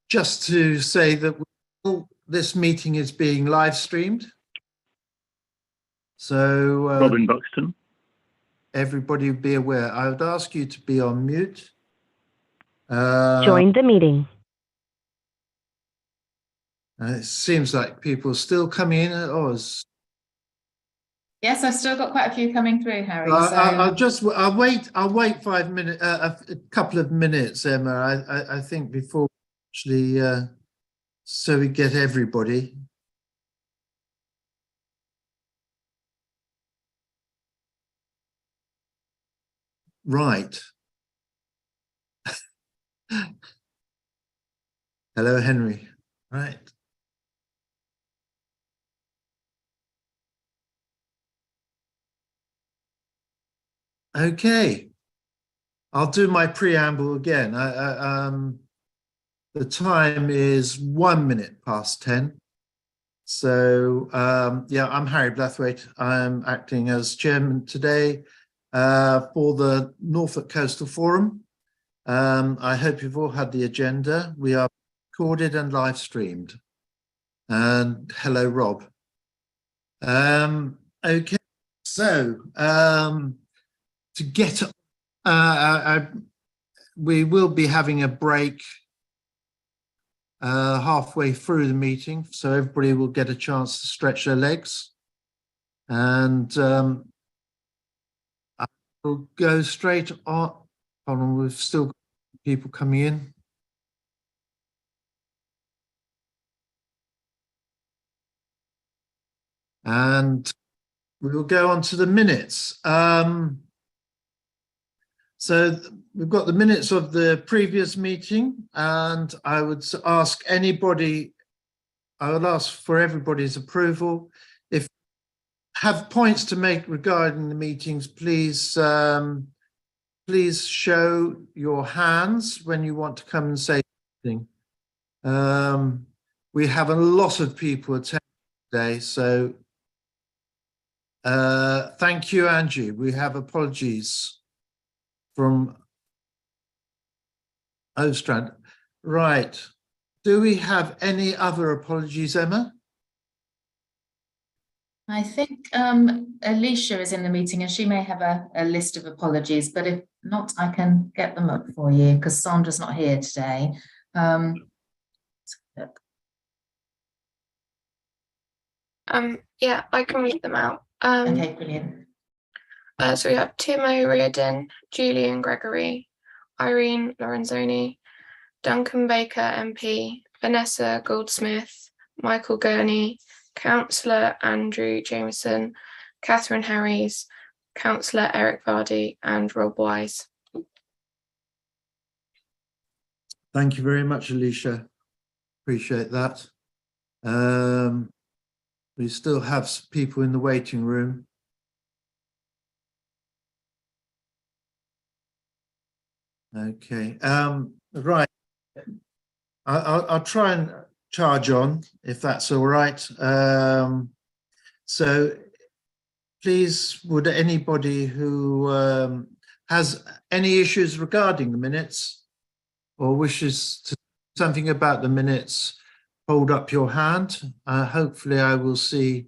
just to say that this meeting is being live streamed. So Robin Buxton. Everybody be aware. I would ask you to be on mute. Join the meeting. It seems like people are still coming in. Yes, I've still got quite a few coming through, Harry. I'll wait 5 minutes, a couple of minutes, Emma. I think before actually, so we get everybody. Right. Hello, Henry. Right. Okay. I'll do my preamble again. The time is 1 minute past 10. So, yeah, I'm Harry Blathwaite. I'm acting as chairman today for the Norfolk Coastal Forum. I hope you've all had the agenda. We are recorded and live streamed. And hello, Rob. Okay, so to get, we will be having a break halfway through the meeting, so everybody will get a chance to stretch their legs. And I will go straight on. Hold on, we've still got people coming in. And we will go on to the minutes. So we've got the minutes of the previous meeting, and I would ask anybody, I would ask for everybody's approval. If you have points to make regarding the meetings, please, please show your hands when you want to come and say something. We have a lot of people attending today, so thank you, Angie. We have apologies from Ostrand. Right. Do we have any other apologies, Emma? I think Alicia is in the meeting and she may have a list of apologies, but if not, I can get them up for you because Sandra's not here today. Yeah, I can read them out. Okay, brilliant. So we have Timo Riordan, Julian Gregory, Irene Lorenzoni, Duncan Baker MP, Vanessa Goldsmith, Michael Gurney, Councillor Andrew Jameson, Catherine Harries, Councillor Eric Vardy, and Rob Wise. Thank you very much, Alicia. Appreciate that. We still have people in the waiting room. Okay, right. I'll try and charge on if that's all right. So please, would anybody who has any issues regarding the minutes or wishes to say something about the minutes, hold up your hand. Hopefully I will see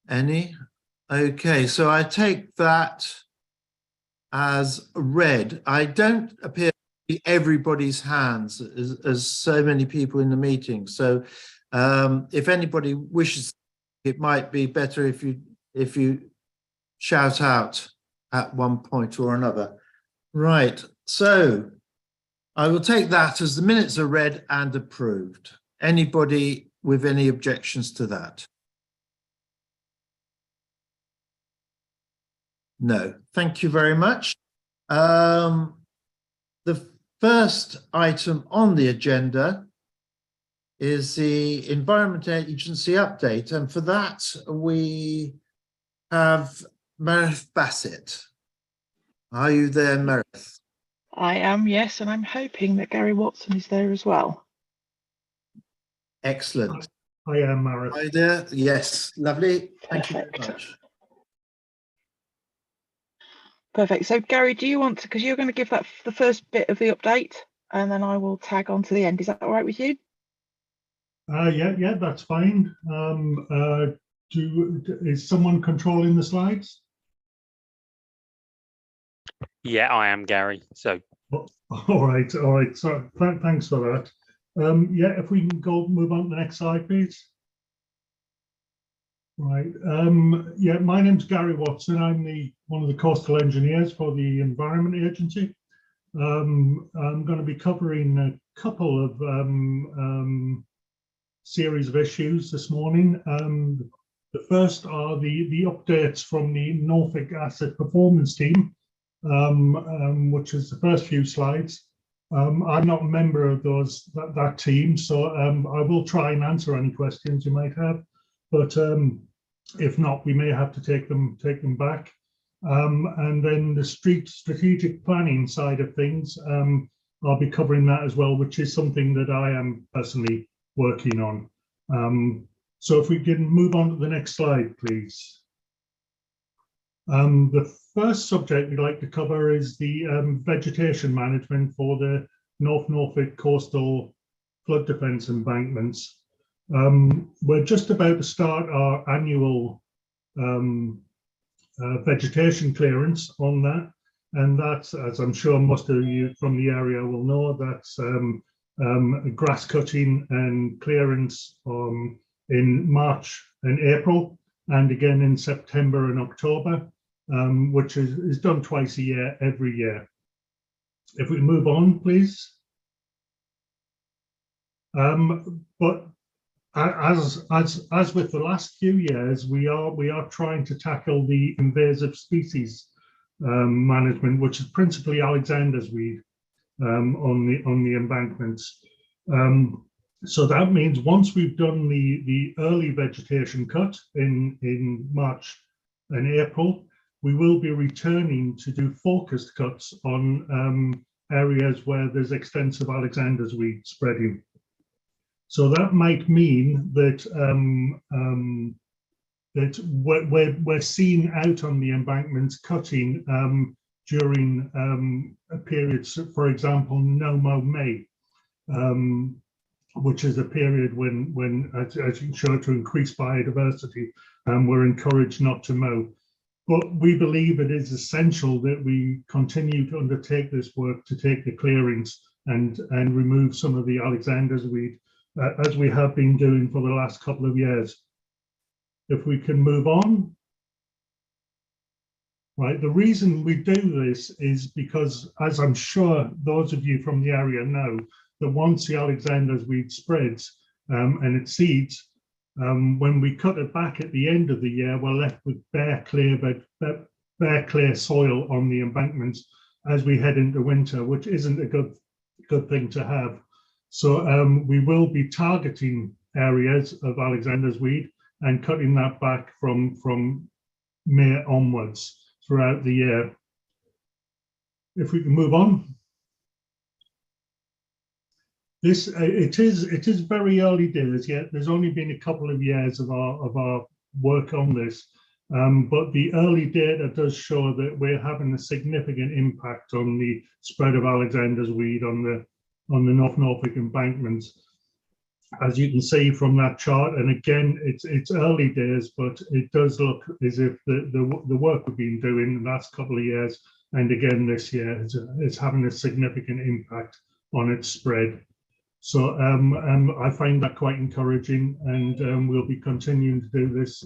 any. Okay, so I take that as read. I don't appear to see everybody's hands as so many people in the meeting. So if anybody wishes, it might be better if you shout out at one point or another. Right, so I will take that as the minutes are read and approved. Anybody with any objections to that? No, thank you very much. The first item on the agenda is the Environment Agency update, and for that we have Meredith Bassett. Are you there, Meredith? I am, yes, and I'm hoping that Gary Watson is there as well. Excellent. I am, Meredith. Are you there? Yes, lovely. Thank you very much. Perfect. So Gary, do you want to, because you're going to give that the first bit of the update, and then I will tag on to the end. Is that all right with you? Yeah, that's fine. Is someone controlling the slides? Yeah, I am, Gary. So All right. So thanks for that. Yeah, if we can move on to the next slide, please. Right. Yeah, my name's Gary Watson. I'm one of the coastal engineers for the Environment Agency. I'm going to be covering a couple of series of issues this morning. The first are the updates from the Norfolk Asset Performance Team, which is the first few slides. I'm not a member of that team, so I will try and answer any questions you might have, but if not, we may have to take them back. And then the strategic planning side of things, I'll be covering that as well, which is something that I am personally working on. So if we can move on to the next slide, please. The first subject we'd like to cover is the vegetation management for the North Norfolk coastal flood defence embankments. We're just about to start our annual vegetation clearance on that, and that's, as I'm sure most of you from the area will know, that's grass cutting and clearance in March and April, and again in September and October, which is done twice a year, every year. If we move on, please. But as with the last few years, we are trying to tackle the invasive species management, which is principally Alexander's weed on the embankments. So that means once we've done the early vegetation cut in March and April, we will be returning to do focused cuts on areas where there's extensive Alexander's weed spreading. So that might mean that that we're seen out on the embankments cutting during periods, for example, no-mow May, which is a period when as you show, to increase biodiversity, we're encouraged not to mow. But we believe it is essential that we continue to undertake this work to take the clearings and remove some of the Alexander's weed, as we have been doing for the last couple of years. If we can move on. Right, the reason we do this is because, as I'm sure those of you from the area know, that once the Alexander's weed spreads and it seeds, when we cut it back at the end of the year, we're left with bare clear soil on the embankments as we head into winter, which isn't a good thing to have. So we will be targeting areas of Alexander's weed and cutting that back from May onwards throughout the year. If we can move on. It is very early days yet. There's only been a couple of years of our work on this, but the early data does show that we're having a significant impact on the spread of Alexander's weed on the North Norfolk embankments, as you can see from that chart. And again, it's early days, but it does look as if the work we've been doing the last couple of years, and again this year, is having a significant impact on its spread. So I find that quite encouraging, and we'll be continuing to do this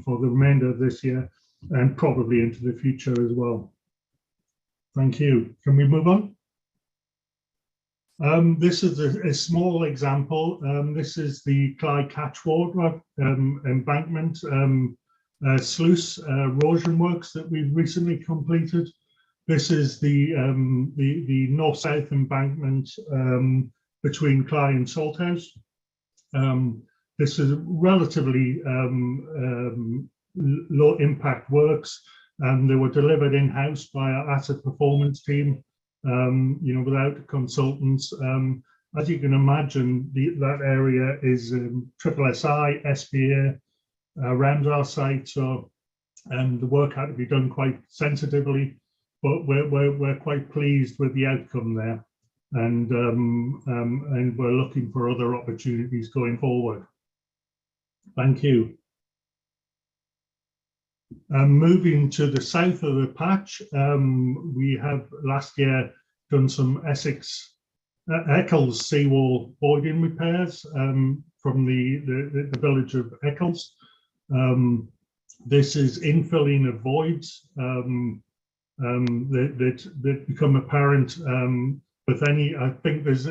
for the remainder of this year and probably into the future as well. Thank you. Can we move on? This is a small example. This is the Clyde Catchwater embankment sluice erosion works that we've recently completed. This is the north-south embankment between Clyde and Salthouse. This is relatively low impact works, and they were delivered in-house by our asset performance team, without consultants. As you can imagine, that area is SSI, SBA, around our site, so the work had to be done quite sensitively. but we're quite pleased with the outcome there, and we're looking for other opportunities going forward. Thank you. Moving to the south of the patch, we have last year done some Eccles seawall voiding repairs from the village of Eccles. This is infilling of voids that become apparent with any. I think there's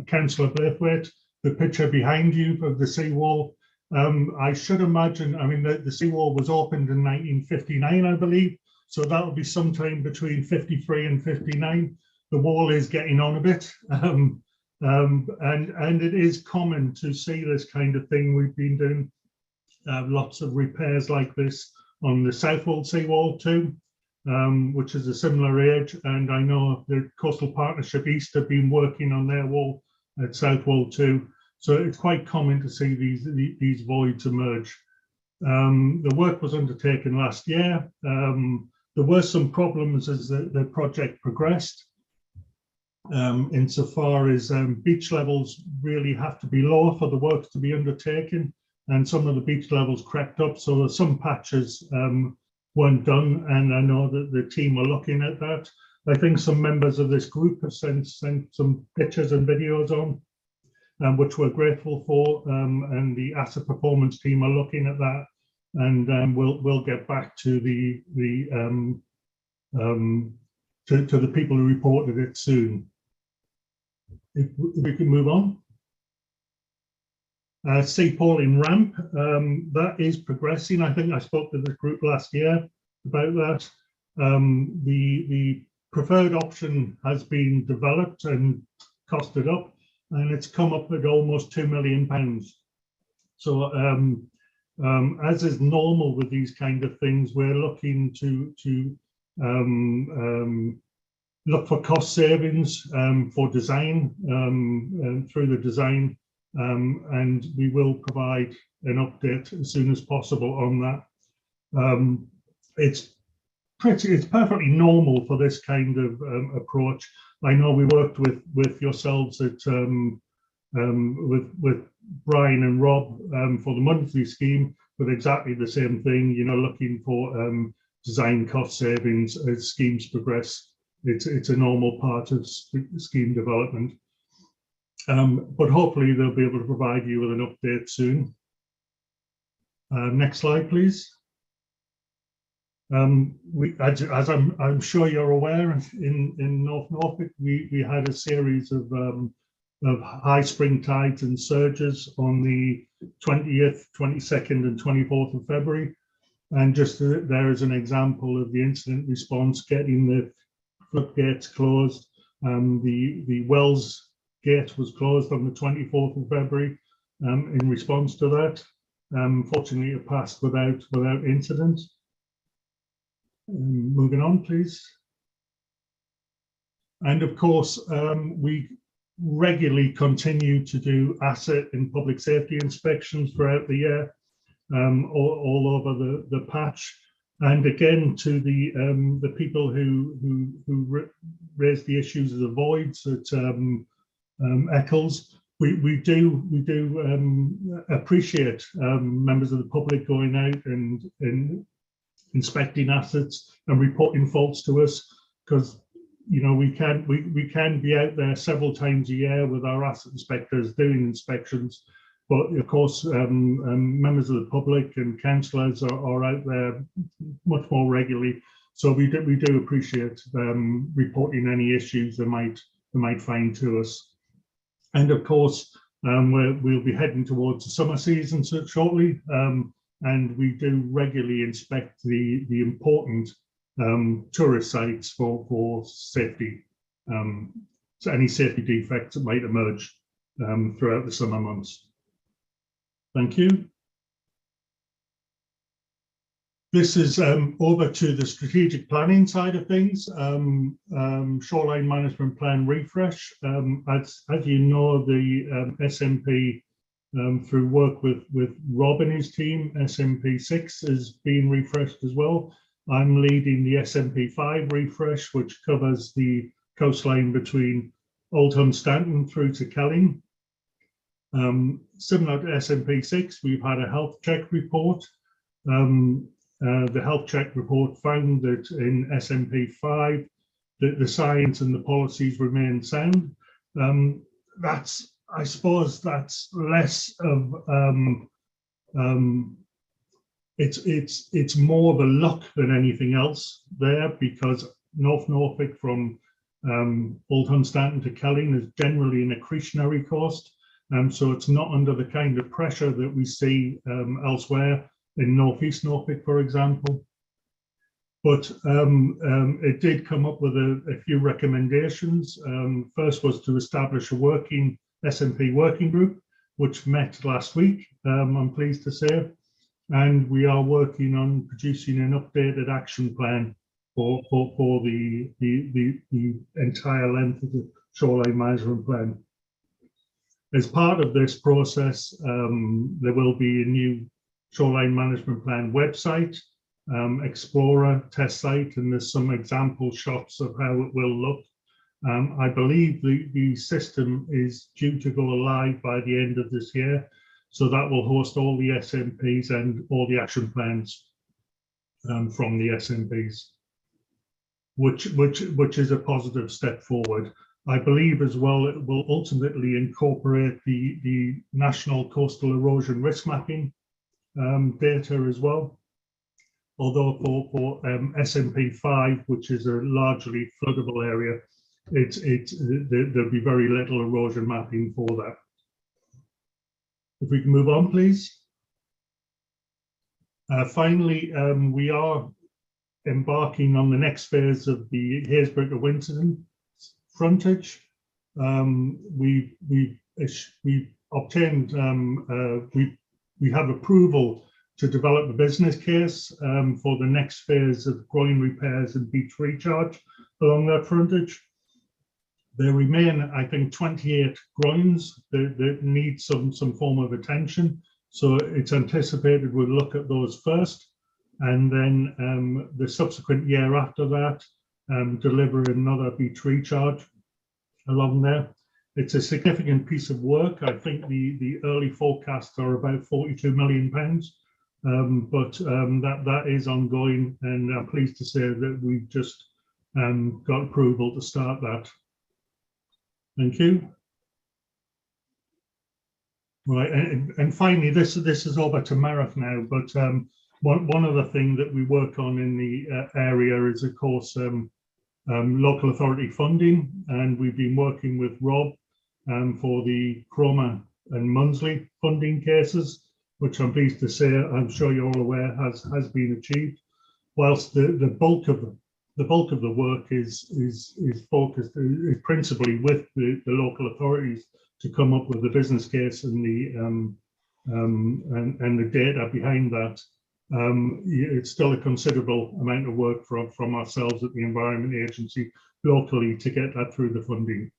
Councillor Braithwaite, the picture behind you of the seawall. I should imagine, I mean, the seawall was opened in 1959, I believe, so that'll be sometime between 53 and 59. The wall is getting on a bit, and it is common to see this kind of thing. We've been doing lots of repairs like this on the Southwold seawall too, which is a similar age, and I know the Coastal Partnership East have been working on their wall at Southwold too. So it's quite common to see these voids emerge. The work was undertaken last year. There were some problems as the project progressed, insofar as beach levels really have to be lower for the work to be undertaken, and some of the beach levels crept up, so some patches weren't done, and I know that the team are looking at that. I think some members of this group have sent some pictures and videos on, which we're grateful for, and the asset performance team are looking at that, and we'll get back to the people who reported it soon. If we can move on. St. Pauline ramp, that is progressing. I think I spoke to the group last year about that. The preferred option has been developed and costed up, and it's come up at almost £2 million. So as is normal with these kind of things, we're looking to look for cost savings for design through the design, and we will provide an update as soon as possible on that. It's perfectly normal for this kind of approach. I know we worked with yourselves at with Brian and Rob for the monthly scheme with exactly the same thing, you know, looking for design cost savings as schemes progress. It's a normal part of scheme development. But hopefully they'll be able to provide you with an update soon. Next slide, please. As I'm sure you're aware, in North Norfolk, we had a series of high spring tides and surges on the 20th, 22nd and 24th of February. And just there is an example of the incident response, getting the floodgates closed. The Wells Gate was closed on the 24th of February in response to that. Fortunately, it passed without incident. Moving on, please. And of course, we regularly continue to do asset and public safety inspections throughout the year, all over the patch. And again, to the people who raised the issues of the voids at Eccles, we do appreciate members of the public going out and inspecting assets and reporting faults to us, because you know we can be out there several times a year with our asset inspectors doing inspections, but of course members of the public and councillors are out there much more regularly, so we do appreciate reporting any issues they might find to us. And of course we'll be heading towards the summer season shortly, and we do regularly inspect the important tourist sites for safety, so any safety defects that might emerge throughout the summer months. Thank you. This is over to the strategic planning side of things, shoreline management plan refresh. As you know, the SMP, through work with Rob and his team, SMP 6 is being refreshed as well. I'm leading the SMP5 refresh, which covers the coastline between Oldham Stanton through to Kelling. Similar to SMP6, we've had a health check report. The health check report found that in SMP5, that the science and the policies remain sound. I suppose that's less of it's more of a luck than anything else there, because North Norfolk from Oldham Stanton to Kelling is generally an accretionary coast, so it's not under the kind of pressure that we see elsewhere in Northeast Norfolk, for example. But it did come up with a few recommendations. First was to establish a working SMP working group, which met last week, I'm pleased to say. And we are working on producing an updated action plan for the entire length of the shoreline management plan. As part of this process, there will be a new shoreline management plan website, Explorer test site, and there's some example shots of how it will look. I believe the system is due to go live by the end of this year, so that will host all the SMPs and all the action plans from the SMPs, which is a positive step forward. I believe as well it will ultimately incorporate the National Coastal Erosion Risk Mapping data as well. Although for SMP5, which is a largely floodable area, there'll be very little erosion mapping for that. If we can move on, please. Finally, we are embarking on the next phase of the Haysbrook to Winterton frontage. We obtained, we have approval to develop a business case for the next phase of groin repairs and beach recharge along that frontage. There remain, I think, 28 groins that need some form of attention. So it's anticipated we'll look at those first, and then the subsequent year after that, deliver another beach recharge along there. It's a significant piece of work. I think the early forecasts are about £42 million. But that is ongoing, and I'm pleased to say that we've just got approval to start that. Thank you. Right, and finally, this is over to Marath now, but one other thing that we work on in the area is, of course, local authority funding, and we've been working with Rob for the Cromer and Munsley funding cases, which I'm pleased to say, I'm sure you're all aware, has been achieved. Whilst the bulk of the work is focused principally with the local authorities to come up with the business case and the data behind that. It's still a considerable amount of work from ourselves at the Environment Agency locally to get that through the funding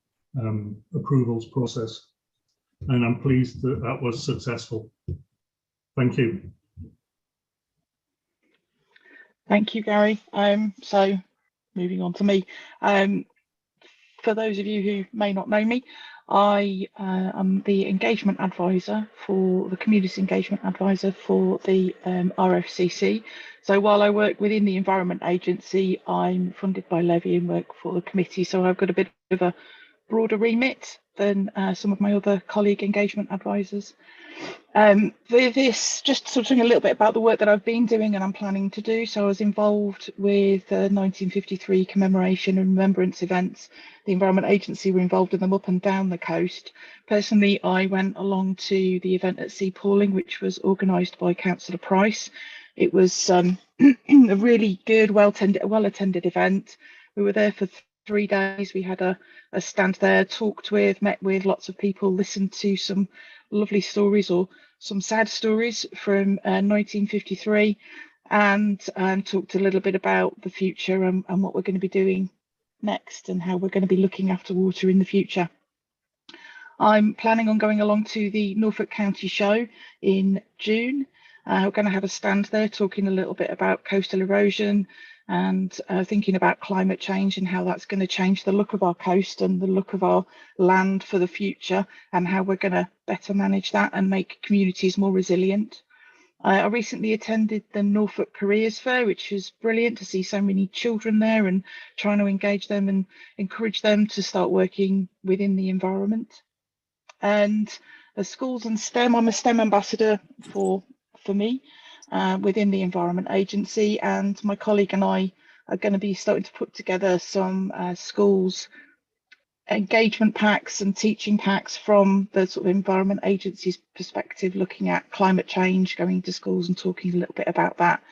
approvals process. And I'm pleased that that was successful. Thank you. Thank you, Gary. So moving on to me. For those of you who may not know me, I am the engagement advisor for the community engagement advisor for the RFCC. So while I work within the Environment Agency, I'm funded by Levy and work for the committee. So I've got a bit of a broader remit than some of my other colleague engagement advisors. This just sort of a little bit about the work that I've been doing and I'm planning to do. So I was involved with the 1953 commemoration and remembrance events. The Environment Agency were involved in them up and down the coast. Personally, I went along to the event at Sea Palling, which was organised by Councillor Price. It was a really good, well-attended event. We were there for 3 days. We had a stand there, talked with, met with lots of people, listened to some lovely stories or some sad stories from 1953, and talked a little bit about the future and what we're going to be doing next and how we're going to be looking after water in the future. I'm planning on going along to the Norfolk County Show in June. We're going to have a stand there talking a little bit about coastal erosion and thinking about climate change and how that's going to change the look of our coast and the look of our land for the future, and how we're going to better manage that and make communities more resilient. I recently attended the Norfolk Careers Fair, which was brilliant to see so many children there and trying to engage them and encourage them to start working within the environment. And as schools and STEM, I'm a STEM ambassador for me within the Environment Agency, and my colleague and I are going to be starting to put together some schools engagement packs and teaching packs from the sort of Environment Agency's perspective, looking at climate change, going to schools and talking a little bit about that,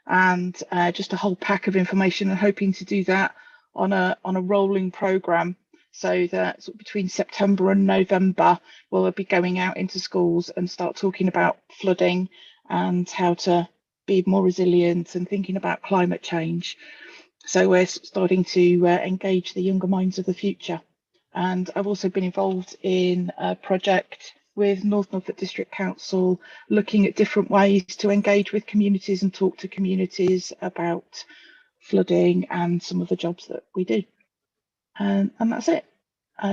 and just a whole pack of information, and hoping to do that on a rolling programme, so that sort of between September and November we'll be going out into schools and start talking about flooding and how to be more resilient and thinking about climate change. So we're starting to engage the younger minds of the future. And I've also been involved in a project with North Norfolk District Council, looking at different ways to engage with communities and talk to communities about flooding and some of the jobs that we do. And that's it.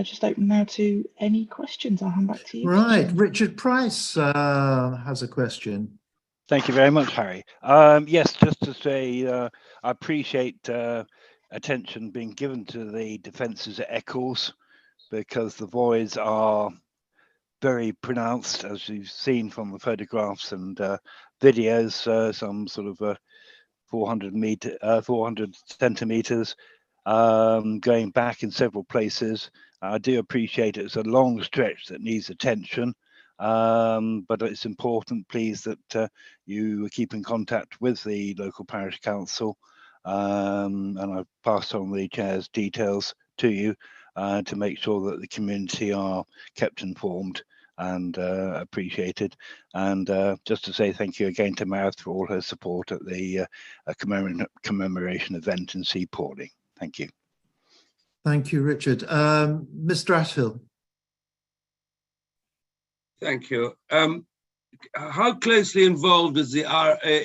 Just open now to any questions. I'll hand back to you. Right, Richard Price has a question. Thank you very much, Harry. Yes, just to say, I appreciate attention being given to the defences at Eccles, because the voids are very pronounced, as you've seen from the photographs and videos, some sort of 400 centimetres going back in several places. I do appreciate it's a long stretch that needs attention. But it's important, please, that you keep in contact with the local parish council, and I've passed on the chair's details to you to make sure that the community are kept informed and appreciated. And just to say thank you again to Martha for all her support at the commemoration event in Seaporting. Thank you. Thank you, Richard. Mr. Athill. Thank you. How closely involved is the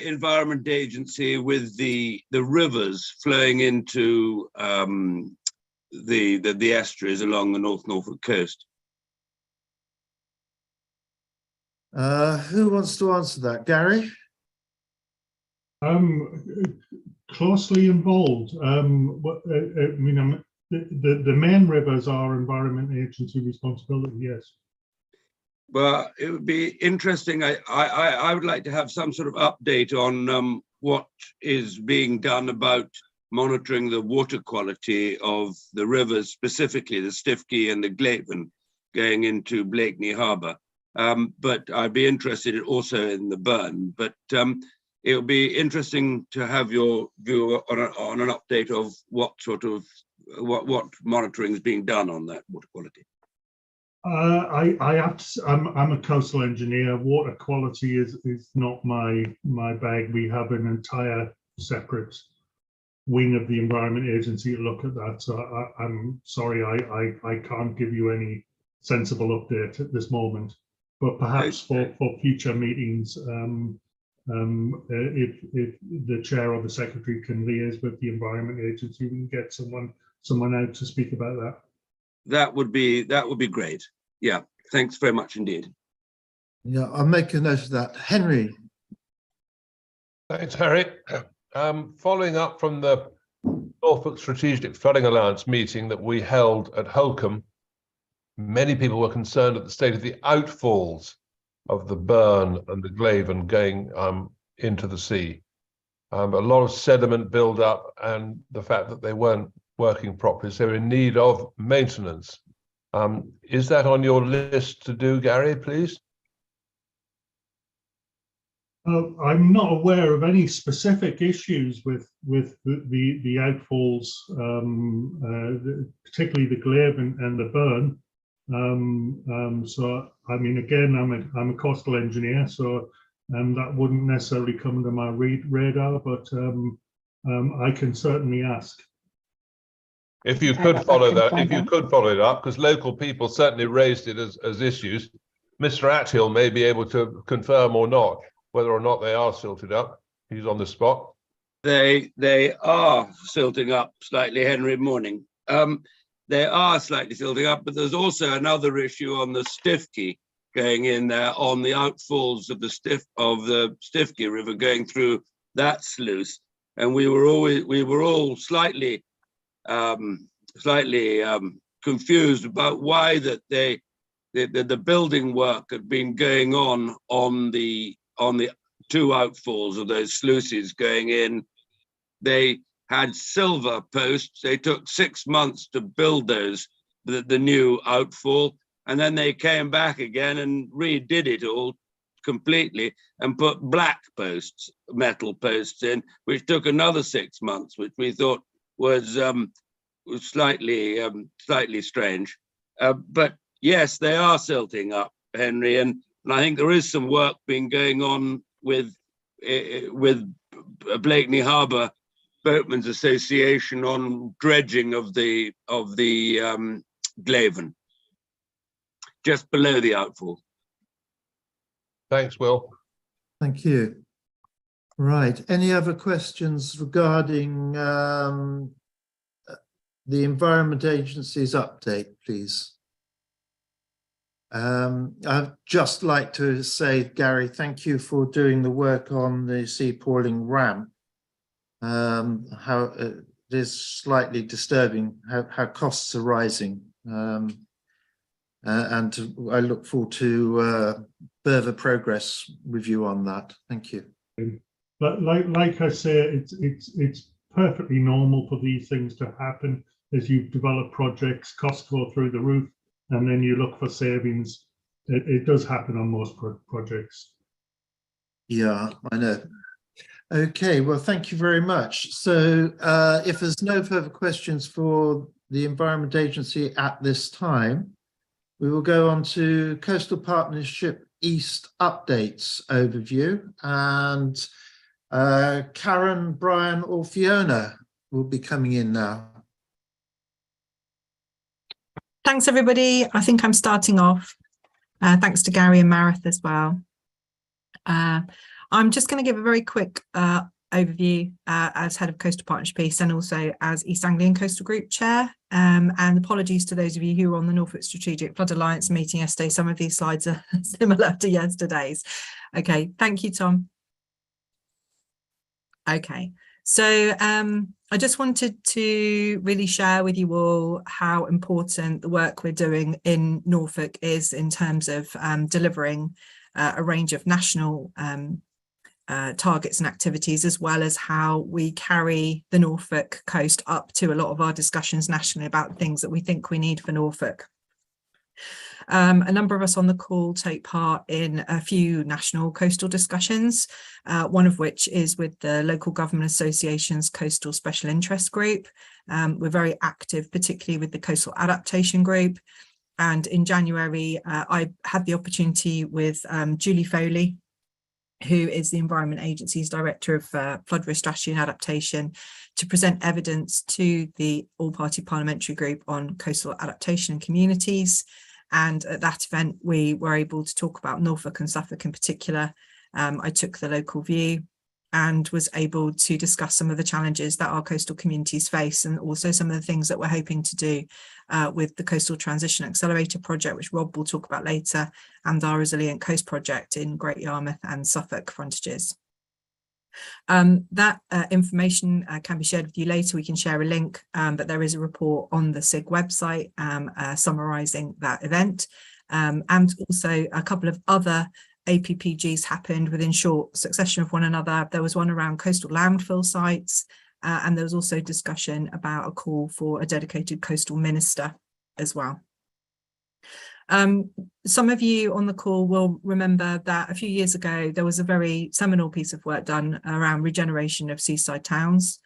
Environment Agency with the rivers flowing into the estuaries along the North Norfolk coast? Who wants to answer that? Gary? Closely involved. The main rivers are Environment Agency responsibility, yes. Well, it would be interesting. I would like to have some sort of update on what is being done about monitoring the water quality of the rivers, specifically the Stiffkey and the Glaven going into Blakeney Harbour. But I'd be interested also in the Burn. But it would be interesting to have your view on an update of what sort of what monitoring is being done on that water quality. I'm a coastal engineer. Water quality is not my bag. We have an entire separate wing of the Environment Agency to look at that. So I'm sorry, I can't give you any sensible update at this moment. But perhaps for future meetings, if the chair or the secretary can liaise with the Environment Agency, we can get someone out to speak about that. That would be great. Yeah, thanks very much indeed. Yeah, I'll make a note of that. Henry. Thanks, Harry. Following up from the Norfolk Strategic Flooding Alliance meeting that we held at Holcombe, many people were concerned at the state of the outfalls of the Burn and the Glaven going into the sea. A lot of sediment build up, and the fact that they weren't working properly, so they're in need of maintenance. Is that on your list to do, Gary, please? I'm not aware of any specific issues with the outfalls, particularly the Glaven and the Burn. So I mean, again, I'm a coastal engineer, so that wouldn't necessarily come under my radar, but I can certainly ask. If you could follow that, if you could follow it up, because local people certainly raised it as issues. Mr. Athill may be able to confirm or not. whether or not they are silted up. He's on the spot. They are silting up slightly, Henry. Morning. They are slightly silting up, but there's also another issue on the Stiffkey going in there on the outfalls of the Stiffkey River going through that sluice, and we were all slightly confused about why that the building work had been going on the two outfalls of those sluices going in. They had silver posts. They took 6 months to build those, the new outfall, and then they came back again and redid it all completely and put black posts, metal posts in, which took another 6 months, which we thought was slightly strange. But yes, they are silting up, Henry, and I think there is some work being going on with Blakeney Harbour Boatmen's Association on dredging of the Glaven, just below the outfall. Thanks, Will. Thank you. Right. Any other questions regarding the Environment Agency's update, please? I'd just like to say, Gary, thank you for doing the work on the Sea Pawling ramp. How it is slightly disturbing how costs are rising, and I look forward to further progress with you on that. Thank you. But like I say, it's perfectly normal for these things to happen as you develop projects. Costs go through the roof, and then you look for savings. It does happen on most projects. Yeah, I know. Okay, well, thank you very much. So if there's no further questions for the Environment Agency at this time, we will go on to Coastal Partnership East updates overview, and Karen, Brian or Fiona will be coming in now. Thanks, everybody. I think I'm starting off. Thanks to Gary and Marith as well. I'm just going to give a very quick overview as head of Coastal Partnership East and also as East Anglian Coastal Group Chair. And apologies to those of you who were on the Norfolk Strategic Flood Alliance meeting yesterday. Some of these slides are similar to yesterday's. Okay, thank you, Tom. Okay, so I just wanted to really share with you all how important the work we're doing in Norfolk is in terms of delivering a range of national targets and activities, as well as how we carry the Norfolk coast up to a lot of our discussions nationally about things that we think we need for Norfolk. A number of us on the call take part in a few national coastal discussions, one of which is with the Local Government Association's Coastal Special Interest Group. We're very active, particularly with the Coastal Adaptation Group. And in January, I had the opportunity with Julie Foley, who is the Environment Agency's Director of Flood Risk Strategy and Adaptation, to present evidence to the All-Party Parliamentary Group on coastal adaptation and communities. And at that event, we were able to talk about Norfolk and Suffolk in particular. I took the local view and was able to discuss some of the challenges that our coastal communities face, and also some of the things that we're hoping to do with the Coastal Transition Accelerator project, which Rob will talk about later, and our Resilient Coast project in Great Yarmouth and Suffolk frontages. That information can be shared with you later. We can share a link, but there is a report on the SIG website summarising that event. And also a couple of other APPGs happened within short succession of one another. There was one around coastal landfill sites, and there was also discussion about a call for a dedicated coastal minister as well. Some of you on the call will remember that a few years ago, there was a very seminal piece of work done around regeneration of seaside towns.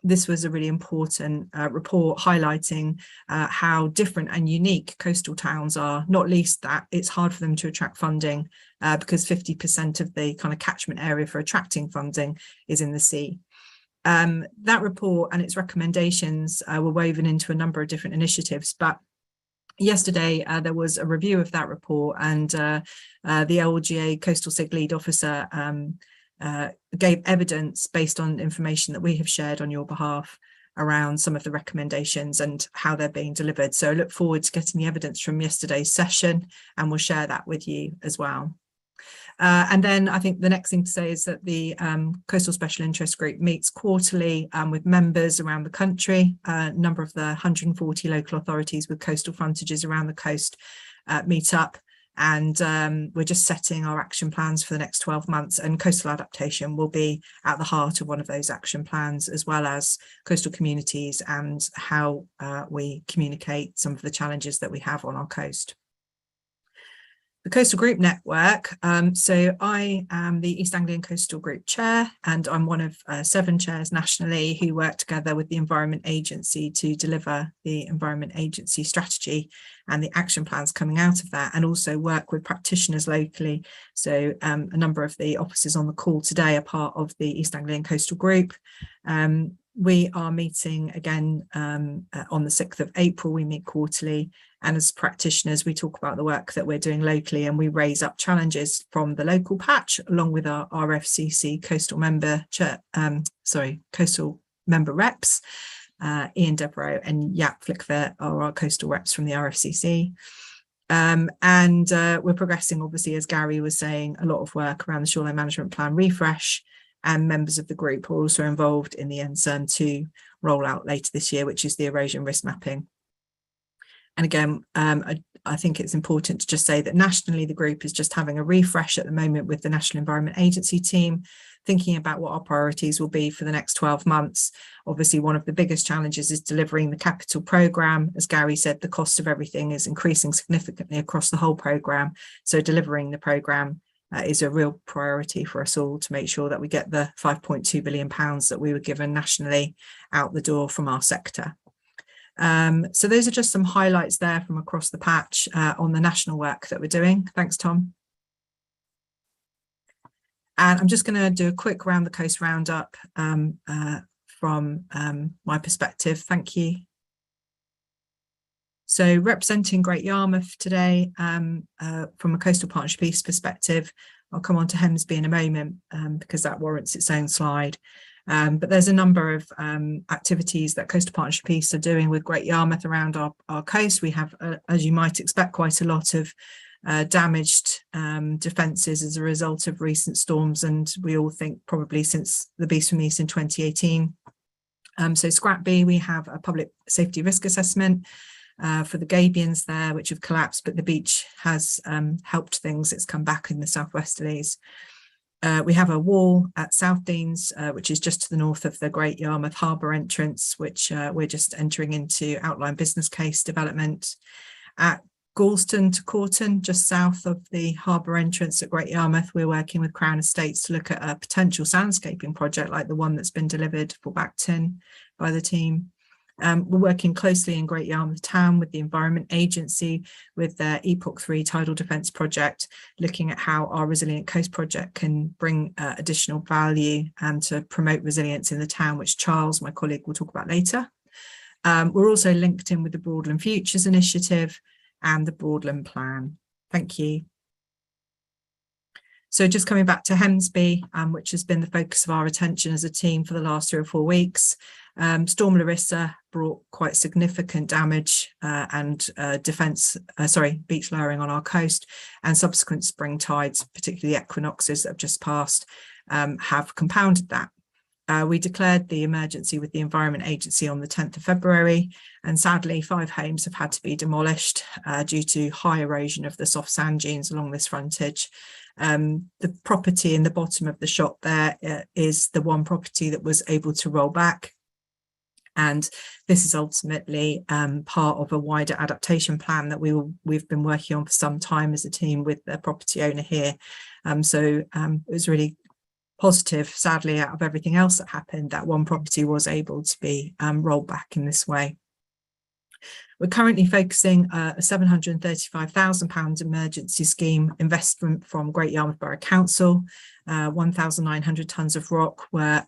This was a really important report highlighting how different and unique coastal towns are, not least that it's hard for them to attract funding because 50% of the kind of catchment area for attracting funding is in the sea. That report and its recommendations were woven into a number of different initiatives, but yesterday there was a review of that report, and the LGA Coastal SIG lead officer gave evidence based on information that we have shared on your behalf around some of the recommendations and how they're being delivered. So I look forward to getting the evidence from yesterday's session, and we'll share that with you as well. And then I think the next thing to say is that the Coastal Special Interest Group meets quarterly with members around the country. A number of the 140 local authorities with coastal frontages around the coast meet up, and we're just setting our action plans for the next 12 months, and coastal adaptation will be at the heart of one of those action plans, as well as coastal communities and how we communicate some of the challenges that we have on our coast. The Coastal Group Network. So I am the East Anglian Coastal Group Chair, and I'm one of 7 chairs nationally who work together with the Environment Agency to deliver the Environment Agency strategy and the action plans coming out of that, and also work with practitioners locally. So a number of the officers on the call today are part of the East Anglian Coastal Group. We are meeting again on the 6th of April. We meet quarterly, and as practitioners we talk about the work that we're doing locally, and we raise up challenges from the local patch along with our RFCC coastal member coastal member reps. Ian Devereux and Jaap Flikver are our coastal reps from the RFCC. And we're progressing, obviously, as Gary was saying, a lot of work around the Shoreline Management Plan refresh, and members of the group are also involved in the NCERM2 rollout later this year, which is the erosion risk mapping. And again, I think it's important to just say that nationally the group is just having a refresh at the moment with the National Environment Agency team, thinking about what our priorities will be for the next 12 months. Obviously, one of the biggest challenges is delivering the capital programme. As Gary said, the cost of everything is increasing significantly across the whole programme. So delivering the programme is a real priority for us all to make sure that we get the £5.2 billion that we were given nationally out the door from our sector. So those are just some highlights there from across the patch on the national work that we're doing. Thanks, Tom. And I'm just going to do a quick round the coast roundup from my perspective. Thank you. So representing Great Yarmouth today from a Coastal Partnership East perspective, I'll come on to Hemsby in a moment because that warrants its own slide. But there's a number of activities that Coastal Partnership East are doing with Great Yarmouth around our coast. We have, as you might expect, quite a lot of damaged defences as a result of recent storms, and we all think probably since the Beast from the East in 2018. So SCRAP-B, we have a public safety risk assessment for the gabions there, which have collapsed, but the beach has helped things. It's come back in the southwesterlies. We have a wall at South Deans, which is just to the north of the Great Yarmouth Harbour entrance, which we're just entering into outline business case development. At Galston to Corton, just south of the harbour entrance at Great Yarmouth, we're working with Crown Estates to look at a potential soundscaping project like the one that's been delivered for Bacton by the team. We're working closely in Great Yarmouth Town with the Environment Agency with their Epoch 3 tidal defence project, looking at how our Resilient Coast project can bring additional value and to promote resilience in the town, which Charles, my colleague, will talk about later. We're also linked in with the Broadland Futures Initiative and the Broadland Plan. Thank you. So just coming back to Hemsby, which has been the focus of our attention as a team for the last 3 or 4 weeks. Storm Larissa brought quite significant damage and beach lowering on our coast, and subsequent spring tides, particularly the equinoxes that have just passed, have compounded that. We declared the emergency with the Environment Agency on the 10th of February, and sadly 5 homes have had to be demolished due to high erosion of the soft sand dunes along this frontage. The property in the bottom of the shot there is the one property that was able to roll back. And this is ultimately part of a wider adaptation plan that we've been working on for some time as a team with the property owner here. So it was really positive, sadly, out of everything else that happened, that one property was able to be rolled back in this way. We're currently focusing a £735,000 emergency scheme investment from Great Yarmouth Borough Council. 1,900 tonnes of rock were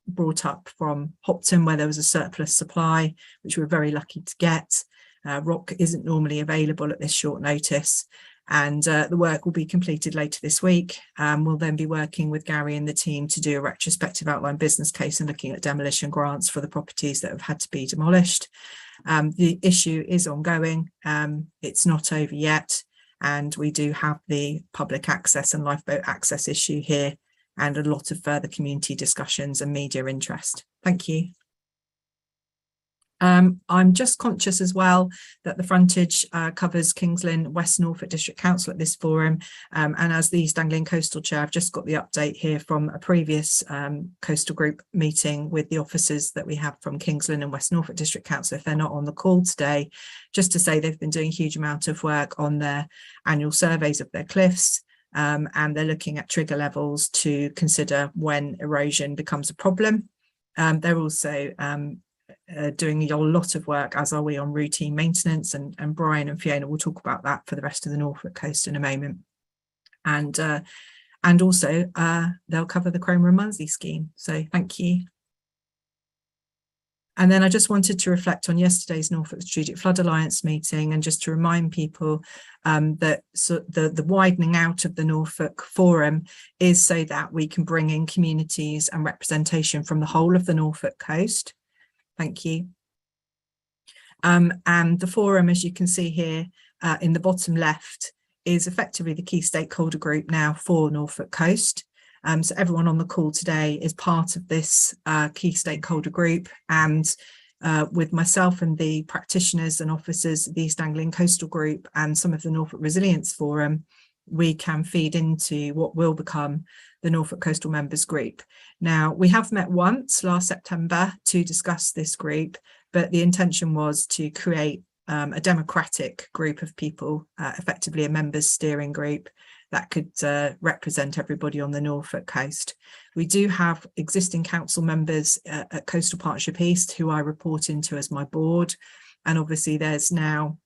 brought up from Hopton, where there was a surplus supply, which we were very lucky to get. Rock isn't normally available at this short notice, and the work will be completed later this week. We'll then be working with Gary and the team to do a retrospective outline business case and looking at demolition grants for the properties that have had to be demolished. The issue is ongoing. It's not over yet, and we do have the public access and lifeboat access issue here, and a lot of further community discussions and media interest. Thank you. I'm just conscious as well that the frontage covers Kings Lynn, West Norfolk District Council at this forum, and as the East Anglian Coastal Chair, I've just got the update here from a previous coastal group meeting with the officers that we have from Kings Lynn and West Norfolk District Council. If they're not on the call today, just to say they've been doing a huge amount of work on their annual surveys of their cliffs, and they're looking at trigger levels to consider when erosion becomes a problem. They're also doing a lot of work, as are we, on routine maintenance, and Brian and Fiona will talk about that for the rest of the Norfolk coast in a moment. And also they'll cover the Cromer and Munsey scheme. So thank you. And then I just wanted to reflect on yesterday's Norfolk Strategic Flood Alliance meeting, and just to remind people that the widening out of the Norfolk Forum is so that we can bring in communities and representation from the whole of the Norfolk coast. Thank you. And the forum, as you can see here in the bottom left, is effectively the key stakeholder group now for Norfolk Coast. So everyone on the call today is part of this key stakeholder group, and with myself and the practitioners and officers of the East Anglian Coastal Group and some of the Norfolk Resilience Forum, we can feed into what will become the Norfolk Coastal Members Group. Now, we have met once last September to discuss this group, but the intention was to create a democratic group of people, effectively a members steering group that could represent everybody on the Norfolk coast. We do have existing council members at Coastal Partnership East who I report into as my board, and obviously there's now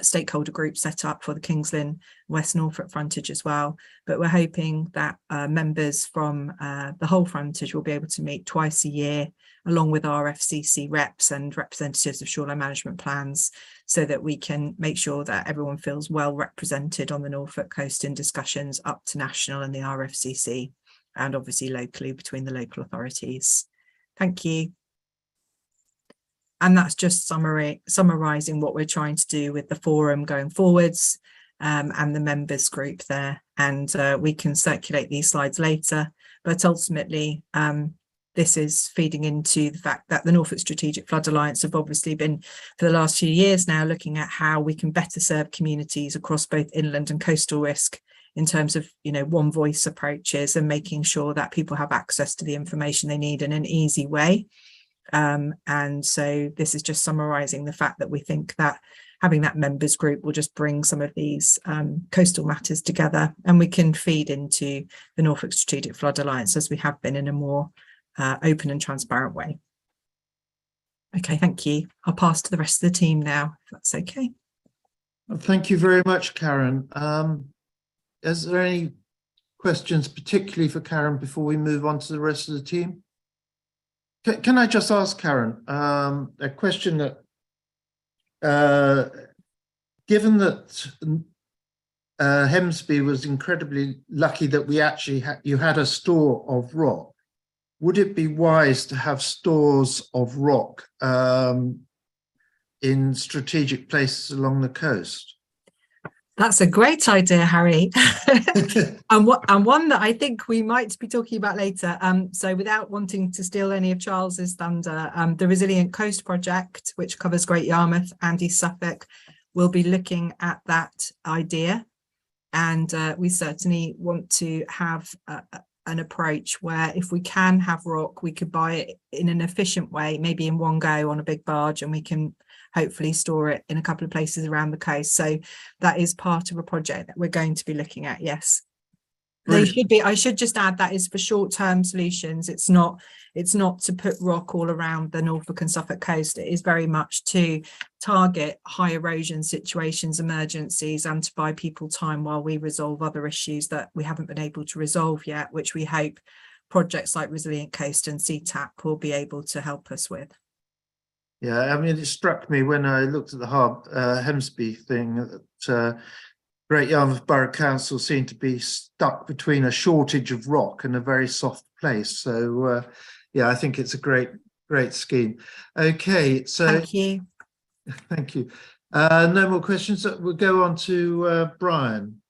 stakeholder group set up for the Kings Lynn West Norfolk frontage as well, but we're hoping that members from the whole frontage will be able to meet twice a year, along with our FCC reps and representatives of shoreline management plans, so that we can make sure that everyone feels well represented on the Norfolk coast in discussions up to national and the RFCC, and obviously locally between the local authorities. Thank you. And that's just summarising what we're trying to do with the forum going forwards, and the members group there. And we can circulate these slides later, but ultimately this is feeding into the fact that the Norfolk Strategic Flood Alliance have obviously been, for the last few years now, looking at how we can better serve communities across both inland and coastal risk in terms of, you know, one voice approaches, and making sure that people have access to the information they need in an easy way. And so this is just summarising the fact that we think that having that members group will just bring some of these coastal matters together, and we can feed into the Norfolk Strategic Flood Alliance as we have been, in a more open and transparent way. Okay, thank you. I'll pass to the rest of the team now, if that's okay. Well, thank you very much, Karen. Is there any questions particularly for Karen before we move on to the rest of the team? Can I just ask Karen a question that, given that Hemsby was incredibly lucky that we actually you had a store of rock, would it be wise to have stores of rock in strategic places along the coast? That's a great idea, Harry, and one that I think we might be talking about later. So without wanting to steal any of Charles's thunder, the Resilient Coast Project, which covers Great Yarmouth and East Suffolk, will be looking at that idea. And we certainly want to have an approach where, if we can have rock, we could buy it in an efficient way, maybe in one go on a big barge, and we can hopefully store it in a couple of places around the coast. So that is part of a project that we're going to be looking at. Yes, they should be. I should just add that is for short-term solutions. It's not to put rock all around the Norfolk and Suffolk coast. It is very much to target high erosion situations, emergencies, and to buy people time while we resolve other issues that we haven't been able to resolve yet, which we hope projects like Resilient Coast and CTAP will be able to help us with. Yeah, I mean, it struck me when I looked at the Hemsby thing that Great Yarmouth Borough Council seemed to be stuck between a shortage of rock and a very soft place. So yeah, I think it's a great scheme. Okay, so Thank you. thank you. No more questions. We'll go on to Brian.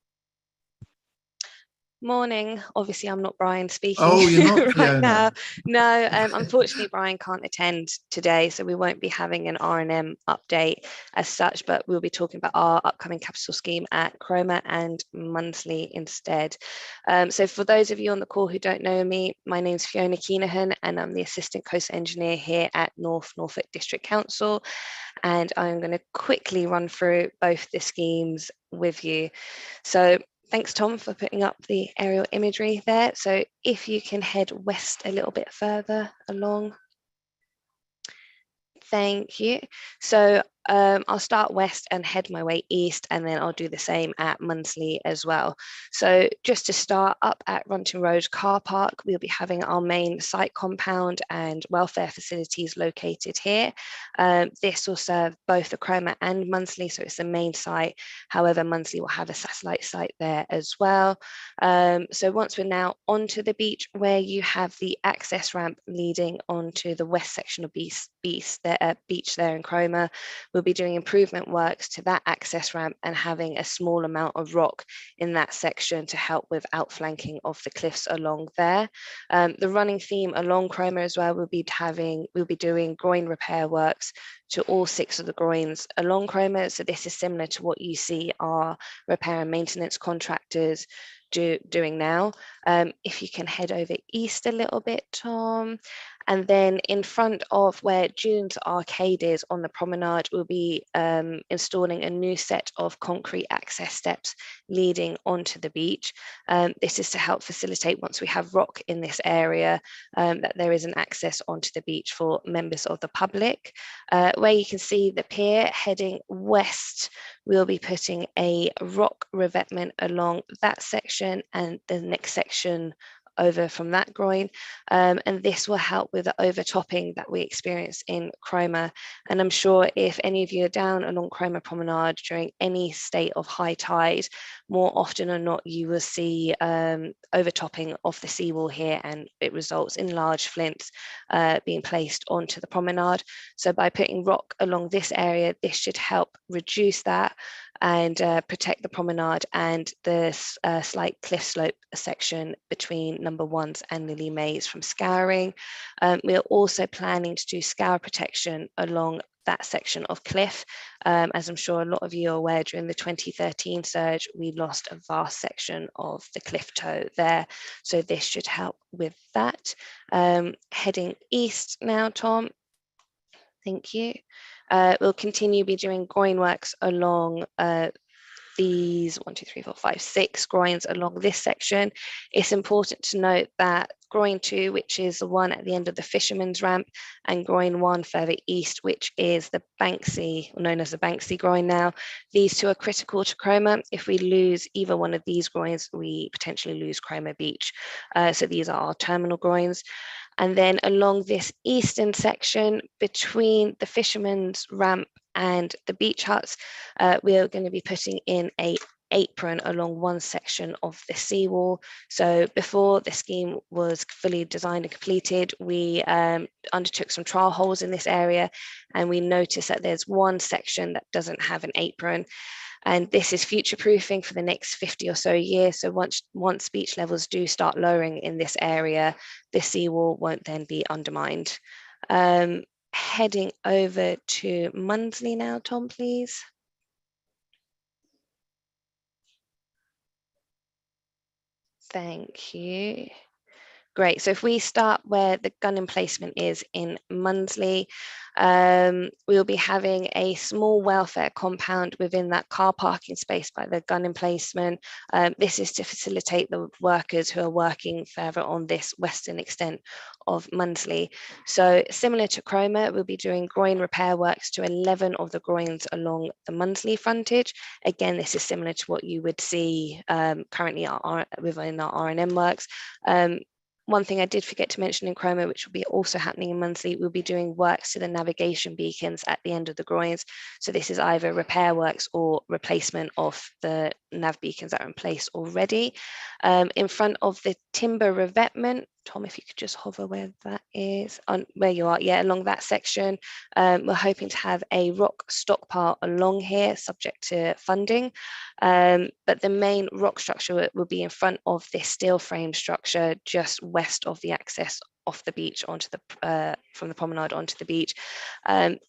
Morning. Obviously, I'm not Brian speaking Oh, you're not right Fiona. now. No, unfortunately, Brian can't attend today, so we won't be having an R&M update as such, but we'll be talking about our upcoming capital scheme at Cromer and Munsley instead. So for those of you on the call who don't know me, my name's Fiona Keenahan, and I'm the Assistant Coast Engineer here at Norfolk District Council. And I'm going to quickly run through both the schemes with you. So thanks, Tom, for putting up the aerial imagery there. So if you can head west a little bit further along. Thank you. So I'll start west and head my way east, and then I'll do the same at Munsley as well. So just to start up at Runton Road car park, we'll be having our main site compound and welfare facilities located here. This will serve both the Cromer and Munsley, so it's the main site. However, Munsley will have a satellite site there as well. So once we're now onto the beach, where you have the access ramp leading onto the west section of beach there in Cromer, we'll be doing improvement works to that access ramp and having a small amount of rock in that section to help with outflanking of the cliffs along there. The running theme along Cromer as well, we'll be doing groin repair works to all 6 of the groins along Cromer. So this is similar to what you see our repair and maintenance contractors doing now. If you can head over east a little bit, Tom. And then in front of where June's Arcade is on the promenade, we'll be installing a new set of concrete access steps leading onto the beach. This is to help facilitate, once we have rock in this area, that there is an access onto the beach for members of the public. Where you can see the pier heading west, we'll be putting a rock revetment along that section and the next section over from that groin, and this will help with the overtopping that we experience in Cromer. And I'm sure if any of you are down along Cromer Promenade during any state of high tide, more often than not you will see overtopping of the seawall here, and it results in large flints being placed onto the promenade. So by putting rock along this area, this should help reduce that and protect the promenade and the slight cliff slope section between number 1s and Lily Mays from scouring. We're also planning to do scour protection along that section of cliff. As I'm sure a lot of you are aware, during the 2013 surge, we lost a vast section of the cliff toe there. So this should help with that. Heading east now, Tom. Thank you. We'll continue to be doing groin works along these 1, 2, 3, 4, 5, 6 groins along this section. It's important to note that groin 2, which is the one at the end of the Fisherman's Ramp, and groin 1 further east, which is the Banksy, known as the Banksy groin now. These 2 are critical to Cromer. If we lose either one of these groins, we potentially lose Cromer Beach. So these are our terminal groins. And then along this eastern section between the Fisherman's Ramp and the beach huts, we are going to be putting in an apron along one section of the seawall. So before the scheme was fully designed and completed, we undertook some trial holes in this area, and we noticed that there's one section that doesn't have an apron. And this is future proofing for the next 50 or so years. So once beach levels do start lowering in this area, the seawall won't then be undermined. Heading over to Munsley now, Tom, please. Thank you. Great. So if we start where the gun emplacement is in Munsley, we'll be having a small welfare compound within that car parking space by the gun emplacement. This is to facilitate the workers who are working further on this western extent of Munsley. So similar to Cromer, we'll be doing groin repair works to 11 of the groins along the Munsley frontage. Again, this is similar to what you would see currently within our R&M works. One thing I did forget to mention in Chroma, which will be also happening in Munsley, we'll be doing works to the navigation beacons at the end of the groins. So this is either repair works or replacement of the nav beacons that are in place already. In front of the timber revetment, Tom, if you could just hover where that is, on where you are, yeah, along that section. We're hoping to have a rock stockpile along here, subject to funding. But the main rock structure will be in front of this steel frame structure, just west of the access off the beach onto the from the promenade onto the beach.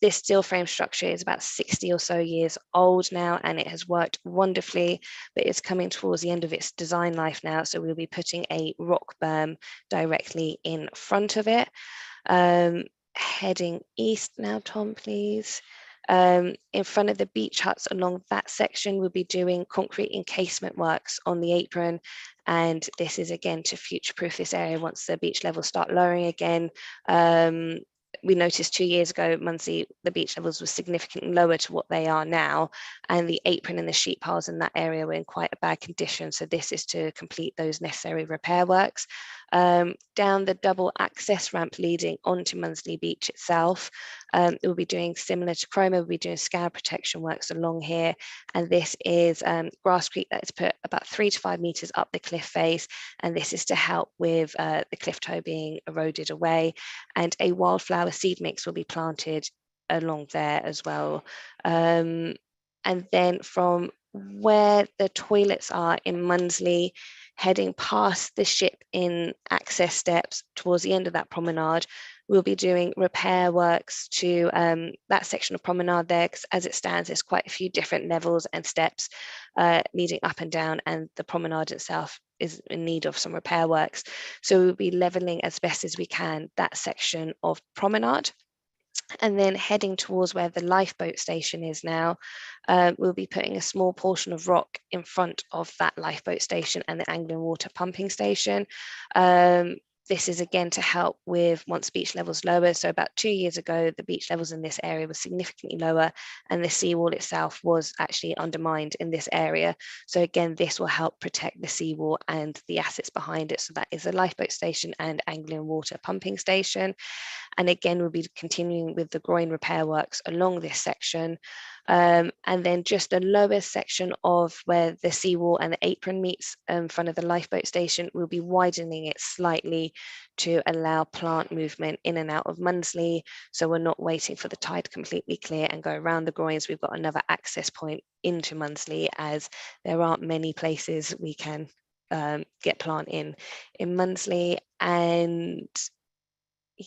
This steel frame structure is about 60 or so years old now, and it has worked wonderfully, but it's coming towards the end of its design life now. So we'll be putting a rock berm directly in front of it. Heading east now, Tom, please. In front of the beach huts along that section, we'll be doing concrete encasement works on the apron. And this is again to future-proof this area once the beach levels start lowering again. We noticed 2 years ago, Munsley, the beach levels were significantly lower to what they are now, and the apron and the sheet piles in that area were in quite a bad condition. So this is to complete those necessary repair works. Down the double access ramp leading onto Munsley Beach itself, we'll be doing similar to Chroma, we'll be doing scour protection works along here. And this is grasscrete that is put about 3 to 5 meters up the cliff face. And this is to help with the cliff toe being eroded away. And a wildflower seed mix will be planted along there as well. And then from where the toilets are in Munsley, heading past the ship in access steps towards the end of that promenade, we'll be doing repair works to that section of promenade there, because as it stands, there's quite a few different levels and steps leading up and down, and the promenade itself is in need of some repair works. So we'll be leveling as best as we can that section of promenade. And then heading towards where the lifeboat station is now, we'll be putting a small portion of rock in front of that lifeboat station and the Anglian Water pumping station. This is again to help with once beach levels lower. So about 2 years ago, the beach levels in this area were significantly lower, and the seawall itself was actually undermined in this area. So again, this will help protect the seawall and the assets behind it. So that is a lifeboat station and Anglian Water pumping station. And again, we'll be continuing with the groin repair works along this section. And then just the lowest section of where the seawall and the apron meets in front of the lifeboat station, we'll be widening it slightly to allow plant movement in and out of Munsley. So we're not waiting for the tide to completely clear and go around the groins. We've got another access point into Munsley, as there aren't many places we can get plant in Munsley. And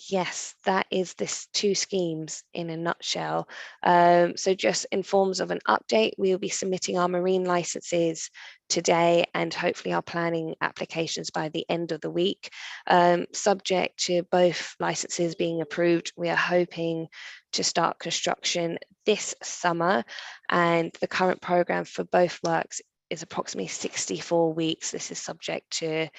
yes, that is this 2 schemes in a nutshell. So just in forms of an update, we'll be submitting our marine licenses today and hopefully our planning applications by the end of the week. Subject to both licenses being approved, we are hoping to start construction this summer, and the current program for both works is approximately 64 weeks. This is subject to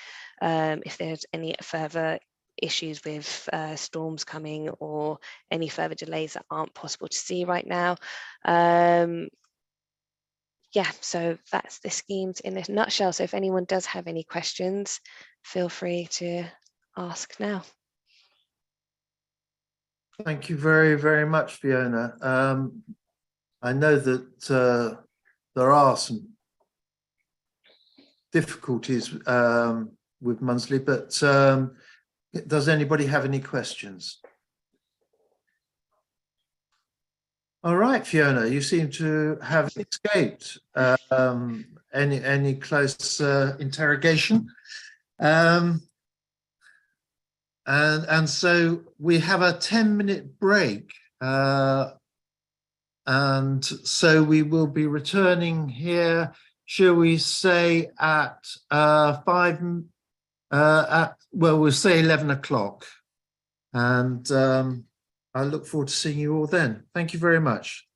if there's any further issues with storms coming or any further delays that aren't possible to see right now. Yeah, so that's the schemes in a nutshell. So if anyone does have any questions, feel free to ask now. Thank you very, very much, Fiona. I know that there are some difficulties with Munsley, but does anybody have any questions? All right, Fiona, you seem to have escaped any close interrogation. And so we have a 10-minute break. And so we will be returning here, shall we say, at we'll say 11 o'clock. And I look forward to seeing you all then. Thank you very much.